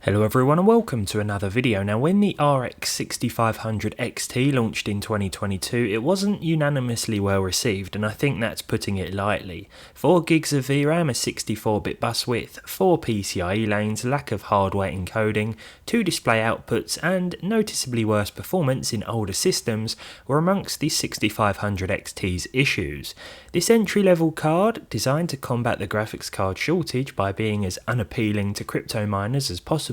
Hello everyone and welcome to another video. Now when the RX 6500 XT launched in 2022, it wasn't unanimously well received, and I think that's putting it lightly. 4 gigs of VRAM, a 64-bit bus width, 4 PCIe lanes, lack of hardware encoding, 2 display outputs and noticeably worse performance in older systems were amongst the 6500 XT's issues. This entry-level card, designed to combat the graphics card shortage by being as unappealing to crypto miners as possible,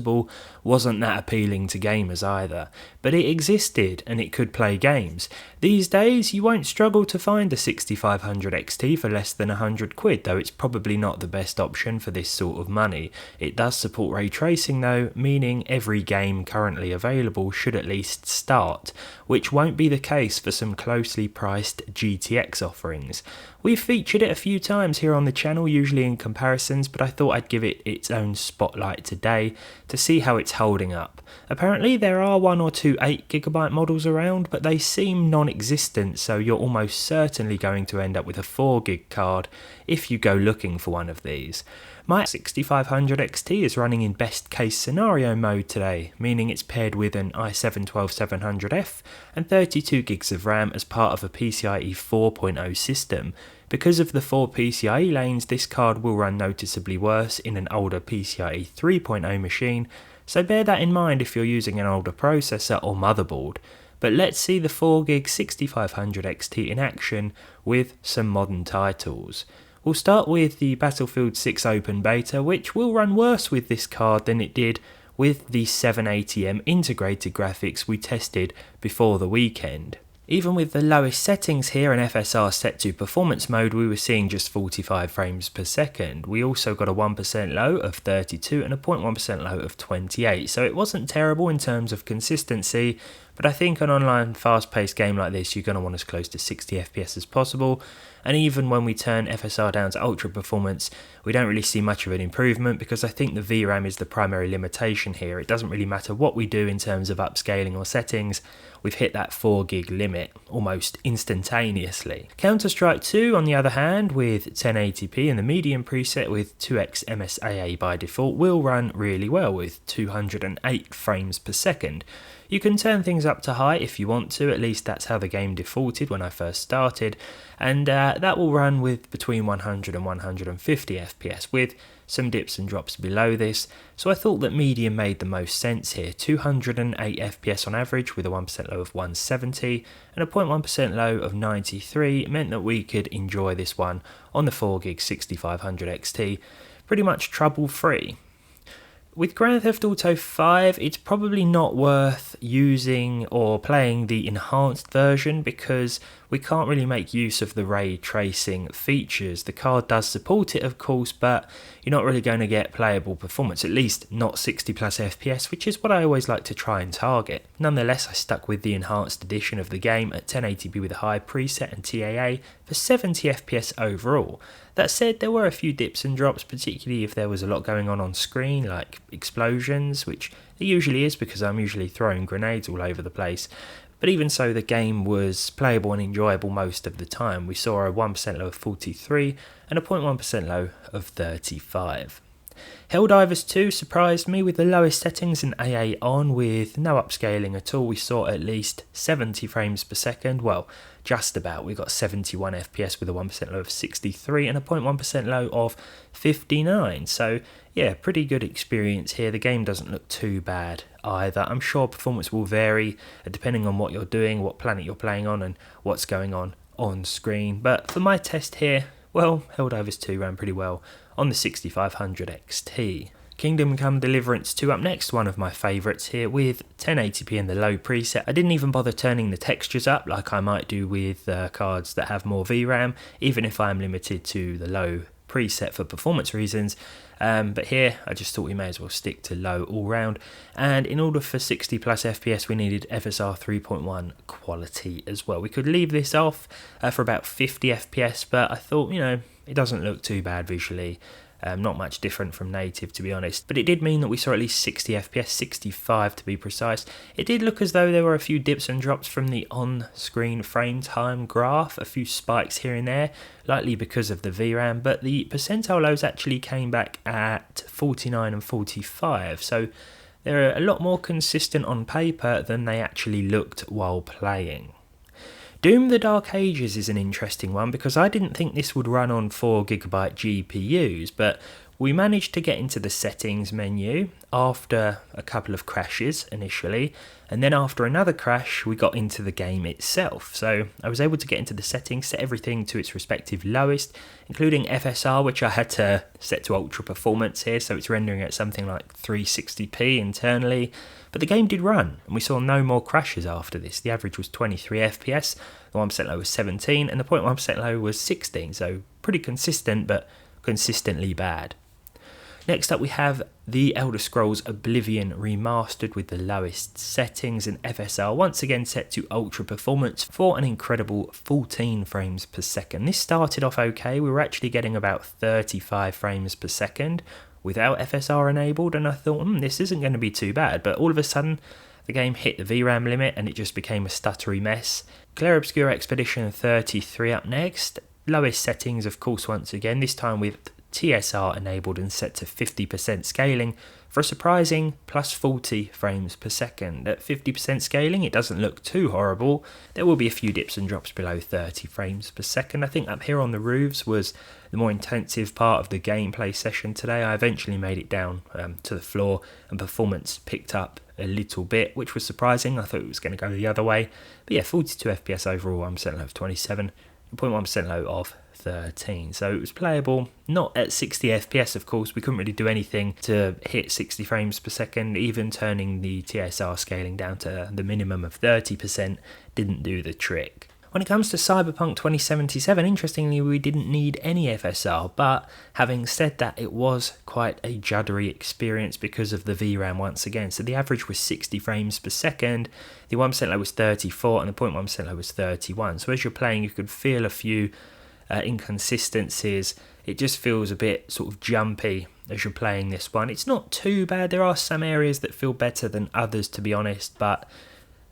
wasn't that appealing to gamers either, but it existed and it could play games. These days you won't struggle to find a 6500 XT for less than £100, though it's probably not the best option for this sort of money. It does support ray tracing though, meaning every game currently available should at least start, which won't be the case for some closely priced GTX offerings. We've featured it a few times here on the channel, usually in comparisons, but I thought I'd give it its own spotlight today to see how it's holding up. Apparently there are 1 or 2 8GB models around, but they seem non-existent, so you're almost certainly going to end up with a 4GB card if you go looking for one of these. My 6500 XT is running in best case scenario mode today, meaning it's paired with an i7-12700F and 32 gigs of RAM as part of a PCIe 4.0 system. Because of the 4 PCIe lanes, this card will run noticeably worse in an older PCIe 3.0 machine, so bear that in mind if you're using an older processor or motherboard. But let's see the 4GB 6500 XT in action with some modern titles. We'll start with the Battlefield 6 Open Beta, which will run worse with this card than it did with the 780M integrated graphics we tested before the weekend. Even with the lowest settings here and FSR set to performance mode, we were seeing just 45 frames per second. We also got a 1% low of 32 and a 0.1% low of 28, so it wasn't terrible in terms of consistency, but I think an online fast-paced game like this, you're going to want as close to 60 FPS as possible. And even when we turn FSR down to ultra performance, we don't really see much of an improvement because I think the VRAM is the primary limitation here. It doesn't really matter what we do in terms of upscaling or settings, we've hit that 4GB limit almost instantaneously. Counter-Strike 2, on the other hand, with 1080p and the medium preset with 2x MSAA by default, will run really well with 208 frames per second. You can turn things up to high if you want to, at least that's how the game defaulted when I first started, and that will run with between 100 and 150 FPS, with some dips and drops below this, so I thought that medium made the most sense here. 208 FPS on average with a 1% low of 170 and a 0.1% low of 93 meant that we could enjoy this one on the 4GB 6500 XT pretty much trouble free. With Grand Theft Auto 5, it's probably not worth using or playing the enhanced version because we can't really make use of the ray tracing features. The card does support it of course, but you're not really going to get playable performance, at least not 60 plus FPS, which is what I always like to try and target. Nonetheless, I stuck with the enhanced edition of the game at 1080p with a high preset and TAA for 70 FPS overall. That said, there were a few dips and drops, particularly if there was a lot going on screen, like explosions, which there usually is because I'm usually throwing grenades all over the place. But even so, the game was playable and enjoyable most of the time. We saw a 1% low of 43 and a 0.1% low of 35. Helldivers 2 surprised me with the lowest settings and AA on with no upscaling at all. We saw at least 70 frames per second, well, just about. We got 71 FPS with a 1% low of 63 and a 0.1% low of 59. So yeah, pretty good experience here. The game doesn't look too bad either. I'm sure performance will vary depending on what you're doing, what planet you're playing on and what's going on screen. But for my test here, well, Helldivers 2 ran pretty well on the 6500 XT. Kingdom Come Deliverance 2 up next, one of my favourites here with 1080p in the low preset. I didn't even bother turning the textures up like I might do with cards that have more VRAM, even if I'm limited to the low preset for performance reasons. But here I just thought we may as well stick to low all round, and in order for 60 plus FPS we needed FSR 3.1 quality as well. We could leave this off for about 50 FPS, but I thought, you know, it doesn't look too bad visually. Not much different from native, to be honest, but it did mean that we saw at least 60 FPS, 65 to be precise. It did look as though there were a few dips and drops from the on-screen frame time graph, a few spikes here and there, likely because of the VRAM, but the percentile lows actually came back at 49 and 45, so they're a lot more consistent on paper than they actually looked while playing. Doom the Dark Ages is an interesting one because I didn't think this would run on 4GB GPUs, but we managed to get into the settings menu after a couple of crashes initially, and then after another crash we got into the game itself. So I was able to get into the settings, set everything to its respective lowest, including FSR, which I had to set to ultra performance here, so it's rendering at something like 360p internally. But the game did run, and we saw no more crashes after this. The average was 23 FPS, the 1% low was 17, and the 0.1% low was 16, so pretty consistent, but consistently bad. Next up we have The Elder Scrolls Oblivion Remastered with the lowest settings and FSR once again set to ultra performance for an incredible 14 frames per second. This started off okay, we were actually getting about 35 frames per second without FSR enabled, and I thought this isn't going to be too bad, but all of a sudden the game hit the VRAM limit and it just became a stuttery mess. Clair Obscur Expedition 33 up next, lowest settings of course once again, this time with TSR enabled and set to 50% scaling for a surprising plus 40 frames per second. At 50% scaling it doesn't look too horrible, there will be a few dips and drops below 30 frames per second. I think up here on the roofs was the more intensive part of the gameplay session today. I eventually made it down to the floor and performance picked up a little bit, which was surprising. I thought it was going to go the other way, but yeah, 42 FPS overall, 1% low of 27, 0.1% low of 13, so it was playable, not at 60 FPS of course. We couldn't really do anything to hit 60 frames per second, even turning the TSR scaling down to the minimum of 30% didn't do the trick. When it comes to Cyberpunk 2077, interestingly we didn't need any FSR, but having said that it was quite a juddery experience because of the VRAM once again. So the average was 60 frames per second, the 1% low was 34 and the 0.1% low was 31. So as you're playing you could feel a few inconsistencies. It just feels a bit sort of jumpy as you're playing this one. It's not too bad, there are some areas that feel better than others to be honest, but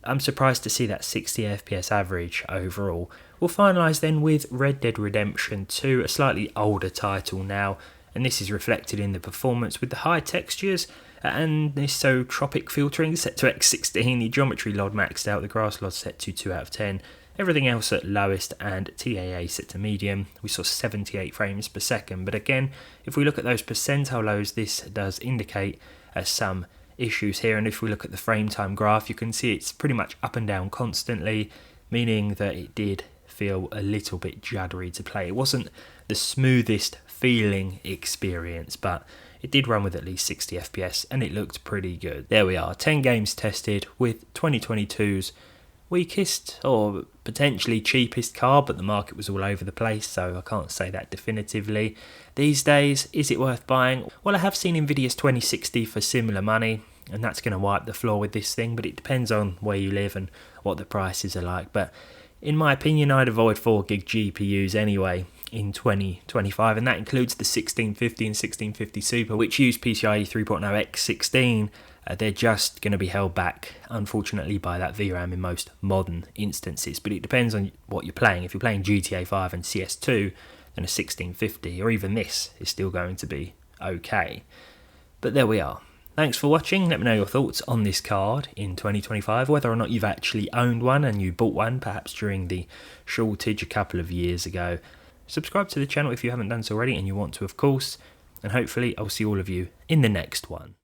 I'm surprised to see that 60 FPS average overall. We'll finalise then with Red Dead Redemption 2, a slightly older title now, and this is reflected in the performance with the high textures and isotropic filtering set to X16, the geometry LOD maxed out, the grass LOD set to 2 out of 10, everything else at lowest and TAA set to medium. We saw 78 frames per second, but again, if we look at those percentile lows, this does indicate some issues here, and if we look at the frame time graph, you can see it's pretty much up and down constantly, meaning that it did feel a little bit juddery to play. It wasn't the smoothest feeling experience, but it did run with at least 60 FPS and it looked pretty good. There we are, 10 games tested with 2022's weakest or potentially cheapest card, but the market was all over the place, so I can't say that definitively. These days, is it worth buying? Well, I have seen Nvidia's 2060 for similar money, and that's going to wipe the floor with this thing, but it depends on where you live and what the prices are like. But in my opinion, I'd avoid 4GB GPUs anyway in 2025, and that includes the 1650 and 1650 Super, which use PCIe 3.0 X16. They're just going to be held back, unfortunately, by that VRAM in most modern instances. But it depends on what you're playing. If you're playing GTA 5 and CS2, then a 1650 or even this is still going to be okay. But there we are. Thanks for watching. Let me know your thoughts on this card in 2025, whether or not you've actually owned one and you bought one perhaps during the shortage a couple of years ago. Subscribe to the channel if you haven't done so already and you want to, of course. And hopefully I'll see all of you in the next one.